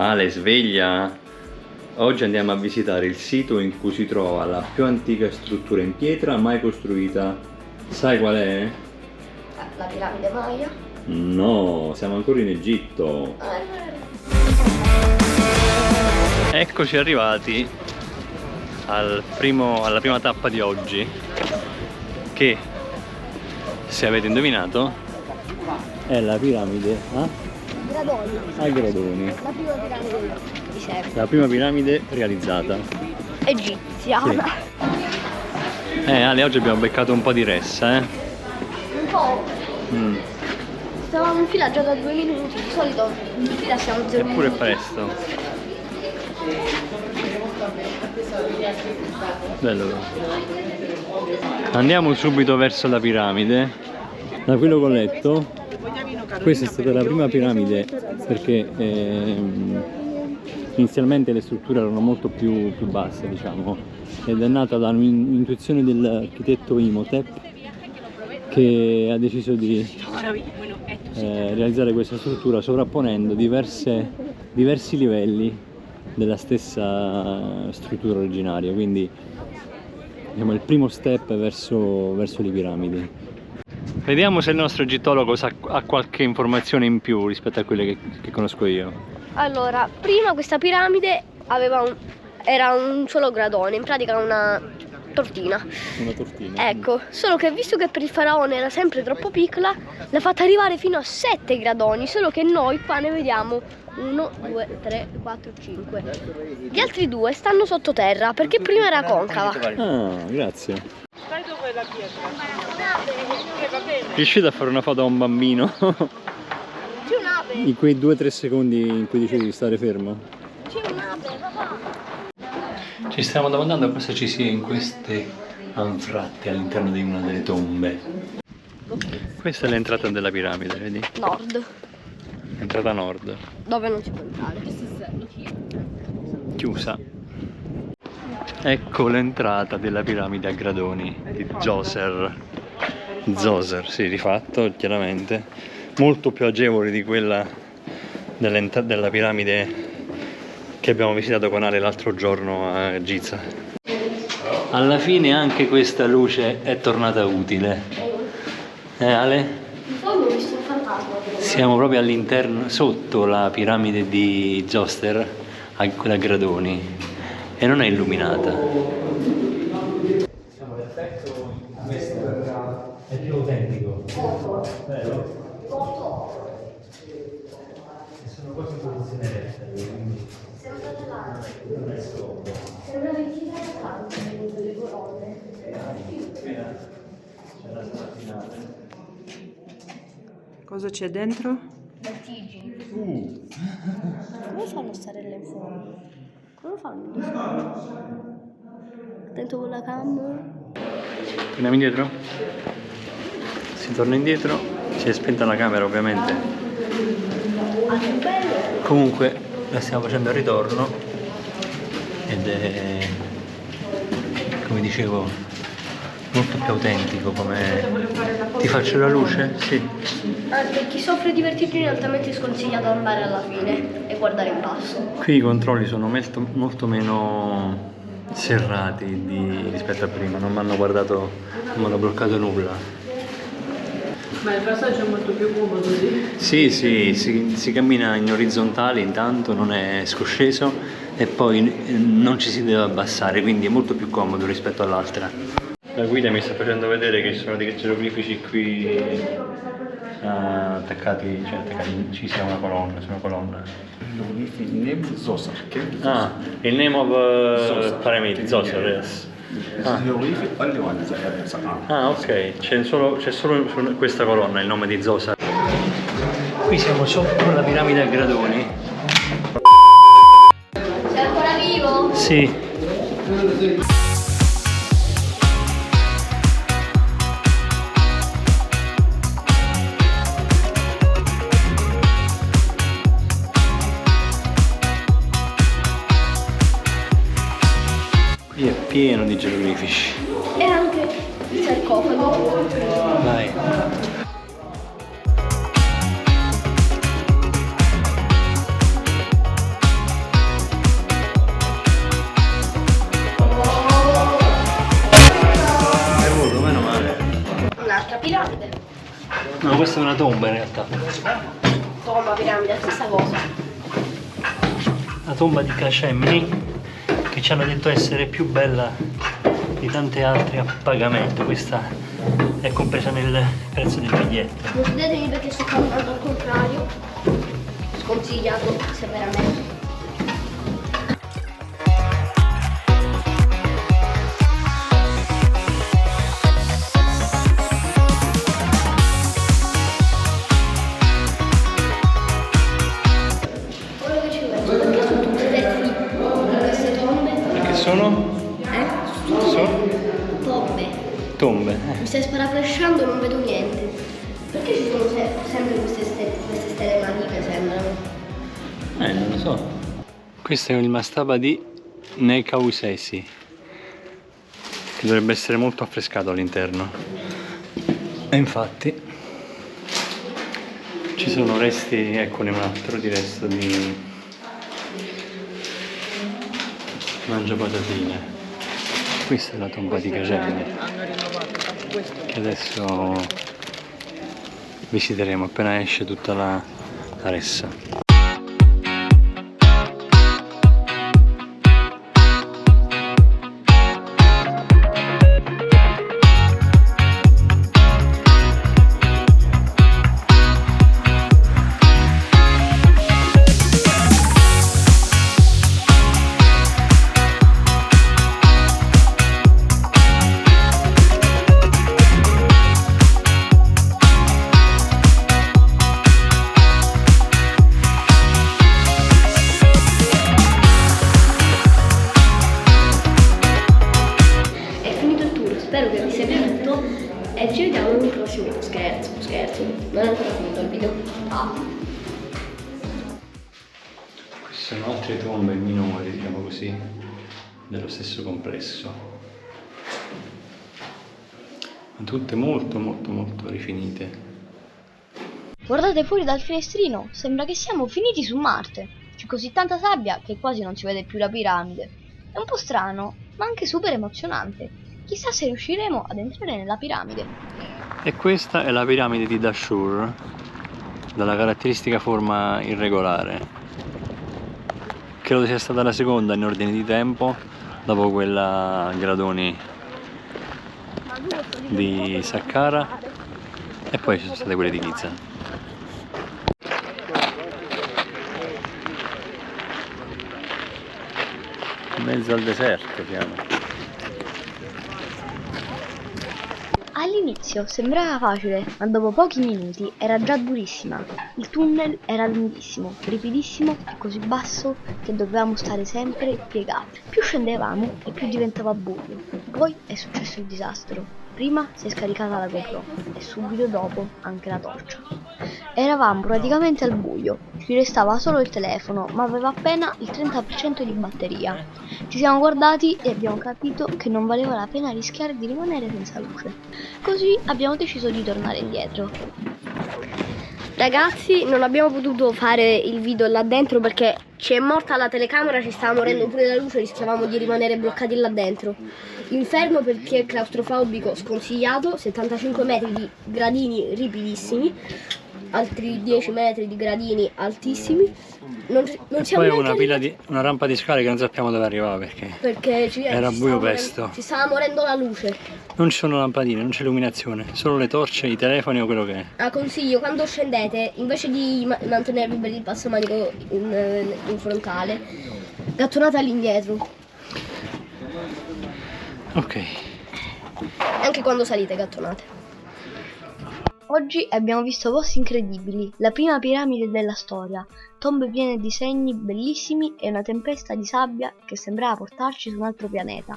Ale, sveglia! Oggi andiamo a visitare il sito in cui si trova la più antica struttura in pietra mai costruita. Sai qual è? La piramide Maya? No, siamo ancora in Egitto. Eccoci arrivati alla prima tappa di oggi, che, se avete indovinato, è la piramide a Gradoni. La prima piramide di sempre. La prima piramide realizzata. Egiziana. Sì. Ale, oggi abbiamo beccato un po' di ressa, Un po'. Stavamo in fila già da 2 minuti, di solito in fila siamo 0 minuti. Eppure presto. Bello però. Andiamo subito verso la piramide. Da quello che ho letto, questa è stata la prima piramide perché inizialmente le strutture erano molto più basse, diciamo, ed è nata da un'intuizione dell'architetto Imhotep, che ha deciso di realizzare questa struttura sovrapponendo diversi livelli della stessa struttura originaria, quindi diciamo il primo step verso le piramidi. Vediamo se il nostro egittologo ha qualche informazione in più rispetto a quelle che conosco io. Allora, prima questa piramide era un solo gradone, in pratica una tortina. Una tortina. Ecco, solo che visto che per il faraone era sempre troppo piccola, l'ha fatta arrivare fino a 7 gradoni, solo che noi qua ne vediamo 1, 2, 3, 4, 5. Gli altri 2 stanno sottoterra perché prima era concava. Ah, grazie. Riuscite a fare una foto a un bambino? C'è un'ape! In quei 2-3 secondi in cui dicevi di stare fermo? C'è un'ape, papà! Ci stiamo domandando cosa ci sia in queste anfratte all'interno di una delle tombe. Questa è l'entrata della piramide, vedi? Nord. Entrata nord. Dove non si può entrare. Chiusa. Ecco l'entrata della piramide a gradoni di Djoser. Djoser, sì, di fatto, chiaramente. Molto più agevole di quella della piramide che abbiamo visitato con Ale l'altro giorno a Giza. Alla fine anche questa luce è tornata utile. Ale? In fondo ho visto un fantasma. Siamo proprio all'interno, sotto la piramide di Djoser, quella a gradoni, e non è illuminata. Diciamo, l'effetto in questo è più autentico. Vero? Sono quasi in posizione retta, quindi non è scomodo. Sembra vicina a delle colonne. C'è la sala finale. Cosa c'è dentro? Vertigini. Come fanno a stare là in fondo? Come fanno? Attento con la cam. Torniamo indietro? Si torna indietro, si è spenta la camera ovviamente. Comunque la stiamo facendo al ritorno ed è, come dicevo, molto più autentico. Come ti faccio la luce? Sì. Per chi soffre di vertigini è altamente sconsigliato andare alla fine e guardare in basso. Qui i controlli sono molto meno serrati rispetto a prima, non mi hanno guardato, non mi hanno bloccato nulla. Ma il passaggio è molto più comodo, sì? Sì, si cammina in orizzontale intanto, non è scosceso e poi non ci si deve abbassare, quindi è molto più comodo rispetto all'altra. La guida mi sta facendo vedere che ci sono dei geroglifici qui attaccati, ci sia una colonna, su una colonna. Ah, il name of pyramid, Djoser, yes. Ah, ok, c'è solo su questa colonna il nome di Djoser. Qui siamo sopra la piramide a gradoni. Sei ancora vivo? Sì. Qui è pieno di geroglifici. E anche il sarcofago. Vai. questa è una tomba in realtà. Tomba, piramide, stessa cosa. La tomba di Cashemni, che ci hanno detto essere più bella di tante altre a pagamento. Questa è compresa nel prezzo del biglietto. Non chiedetemi perché sto camminando al contrario. Sconsigliato severamente. Quello che ci metto, perché sono tutte le queste tombe. Perché sono? Sono Tombe. tombe. Mi stai sparaflasciando, non vedo niente. Perché ci sono sempre queste stelle maligne, sembrano? Non lo so. Questo è il mastaba di Nekausesi, che dovrebbe essere molto affrescato all'interno. E infatti ci sono resti, eccone un altro di resto di mangiapatatine. Questa è la tomba di Cashemni, che adesso visiteremo appena esce tutta la ressa. Spero che vi sia piaciuto e ci vediamo in un prossimo scherzo, non è ancora finito il video. Queste sono altre tombe minori, diciamo così, dello stesso complesso, ma tutte molto rifinite. Guardate fuori dal finestrino, sembra che siamo finiti su Marte. C'è così tanta sabbia che quasi non si vede più la piramide. È un po' strano, ma anche super emozionante. Chissà se riusciremo ad entrare nella piramide. E questa è la piramide di Dashur, dalla caratteristica forma irregolare. Credo sia stata la seconda in ordine di tempo, dopo quella a gradoni di Saqqara, e poi ci sono state quelle di Giza. In mezzo al deserto siamo. All'inizio sembrava facile, ma dopo pochi minuti era già durissima. Il tunnel era lunghissimo, ripidissimo e così basso che dovevamo stare sempre piegati. Più scendevamo e più diventava buio. Poi è successo il disastro. Prima si è scaricata la GoPro e subito dopo anche la torcia. Eravamo praticamente al buio, ci restava solo il telefono, ma aveva appena il 30% di batteria. Ci siamo guardati e abbiamo capito che non valeva la pena rischiare di rimanere senza luce. Così abbiamo deciso di tornare indietro. Ragazzi, non abbiamo potuto fare il video là dentro perché ci è morta la telecamera, ci stava morendo pure la luce, rischiavamo di rimanere bloccati là dentro. Inferno perché è claustrofobico, sconsigliato, 75 metri di gradini ripidissimi, altri 10 metri di gradini altissimi. Non siamo poi una rampa di scale che non sappiamo dove arrivava perché era buio pesto. Ci stava morendo la luce. Non ci sono lampadine, non c'è illuminazione, solo le torce, i telefoni o quello che è. Consiglio, quando scendete, invece di mantenervi per il passamanico in frontale, gattonate all'indietro. Ok. Anche quando salite gattonate. Oggi abbiamo visto posti incredibili, la prima piramide della storia, tombe piene di segni bellissimi e una tempesta di sabbia che sembrava portarci su un altro pianeta.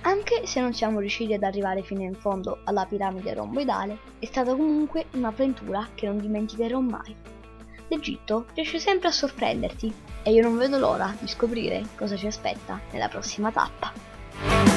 Anche se non siamo riusciti ad arrivare fino in fondo alla piramide romboidale, è stata comunque un'avventura che non dimenticherò mai. L'Egitto riesce sempre a sorprenderti e io non vedo l'ora di scoprire cosa ci aspetta nella prossima tappa.